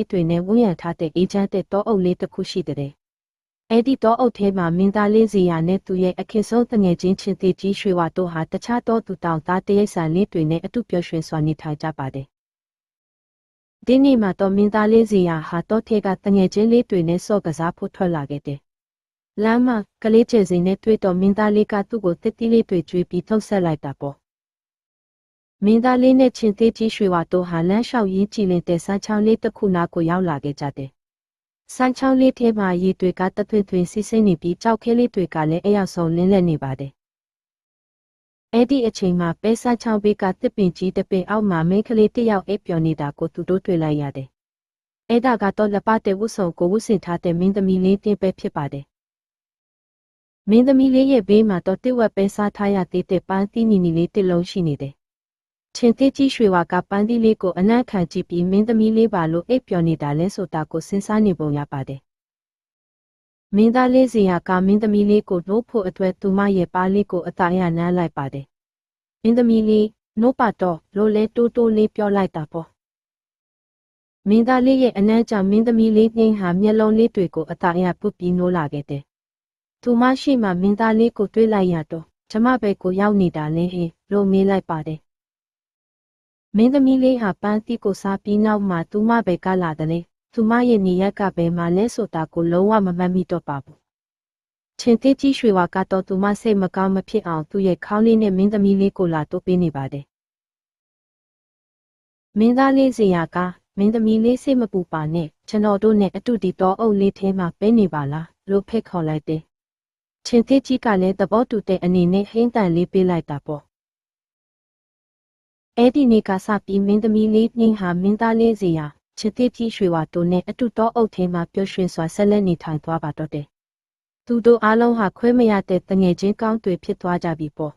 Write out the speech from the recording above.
တွေနဲ့ဝန်းရံထားတဲ့အေဂျင့်တဲ့တောအုပ်လေးတစ်ခုရှိတဲ့အဲ့ဒီတောအုပ်ထဲမှာမင်းသားလေးစီယာနဲ့သူရဲ့အခက်ဆုံးတငယ်ချင်းချင်းသေးကြီးရွှေဝါတို့ဟာတခြားသောသူတောင်သားတရိတ်ဆန်လေးတွေနဲ့အတူပျော်ရွှင်စွာနေထိုင်ကြပါတယ်။ဒီနေ့မှာတော့မင်းသားလေးစီယာဟာတောထဲကတငယ်ချင်းလေးတွေနဲ့ဆော့ကစားဖို့ထွက်လာခဲ့တယ်။လမ်းမှာကလေးကျယ်စိန်နဲ့တွေ့တော့မင်းသားလေးကသူ့ကိုတစ်တီးလေးတွေကျွေးပြီးထုတ်ဆက်လိုက်တာပေါ့။မင်းသားလေးနဲ့ချင်းသေးကြီးရွှေဝါတို့ဟာလမ်းလျှောက်ရင်းကြည်လင်တဲ့စမ်းချောင်းလေးတစ်ခုနာကိုရောက်လာခဲ့ကြတယ်။စမ်းချောင်းလေးထဲမှာရေတွေကတထွင်ထွင်စီးဆင်းနေပြီးကြောက်ခဲလေးတွေကလည်းအရောက်ဆုံးလင်းလက်နေပါတယ်။အဲ့ဒီအချိန်မှာပဲစမ်းချောင်းဘေးကတစ်ပင်ကြီးတစ်ပင်အောက်မှာမိန်းကလေးတစ်ယောက်အိပ်ပျော်နေတာကိုသူတို့တွေ့လိုက်ရတယ်။အဲ့ဒါကတော့လက်ပတဲ့ဝတ်စုံကိုဝတ်ဆင်ထားတဲ့မင်းသမီးလေးတင်ပဲဖြစ်ပါတယ်။မင်းသမီးလေးရဲ့ဘေးမှာတော့တစ်ဝက်ပဲစားထားရသေးတဲ့ပန်းသီးနီနီလေးတစ်လုံးရှိနေတယ်။ချင်းသေးကြီးရွှေဝါကပန်းသီးလေးကိုအနံ့ခံကြည့်ပြီးမင်းသမီးလေးပါလို့အိပ်ပျော်နေတာလဲဆိုတာကိုစဉ်းစားနေပုံရပါတယ်။မင်းသားလေးစီယာကမင်းသမီးလေးကိုနှိုးဖို့အတွက်သူမရဲ့ပါးလေးကိုအသာရနမ်းလိုက်ပါတယ်။မင်းသမီးလေးနှိုးပါတော့လို့လဲတိုးတိုးလေးပြောလိုက်တာပေါ့။မင်းသားလေးရဲ့အနံ့ကြောင့်မင်းသမီးလေးနှင်းဟာမျက်လုံးလေးတွေကိုအသာရပုတ်ပြီးနှိုးလာခဲ့တယ်။သူမရှိမှမင်းသားလေးကိုတွေးလိုက်ရတော့ကျမပဲကိုရောက်နေတာလဲဟင်လို့မေးလိုက်ပါတယ်။မင်းသမီးလေးဟာပန်းသီးကိုစားပြီးနောက်မှသူမပဲကလာတယ်လေသူမရဲ့နေရက်ကပဲမှလဲဆိုတာကိုလုံးဝမမှတ်မိတော့ပါဘူးချင်းသေးကြီးရွှေဝါကတော့သူမစိတ်မကောင်းမဖြစ်အောင်သူ့ရဲ့ခေါင်းလေးနဲ့မင်းသမီးလေးကိုလာတိုးပေးနေပါတယ်မင်းသားလေးစီယာကမင်းသမီးလေးစိတ်မပူပါနဲ့ကျွန်တော်တို့နဲ့အတူဒီတော့အုပ်လေးထဲမှာပဲနေပါလားလို့ဖိတ်ခေါ်လိုက်တယ်ချင်းသေးကြီးကလည်းသဘောတူတဲ့အနေနဲ့ဟင်းတန်လေးပေးလိုက်တာပေါ့အဲ့ဒီနေ့ကစပြီးမင်းသမီးလေးနှင်းဟာမင်းသားလေးစီယာချစ်သေးကြီးရွှေဝါတို့နဲ့အတူတော့အုပ်ထဲမှာပျော်ရွှင်စွာဆက်လက်နေထိုင်သွားပါတော့တယ်သူတို့အားလုံးဟာခွဲမရတဲ့တငယ်ချင်းကောင်းတွေဖြစ်သွားကြပြီပေါ့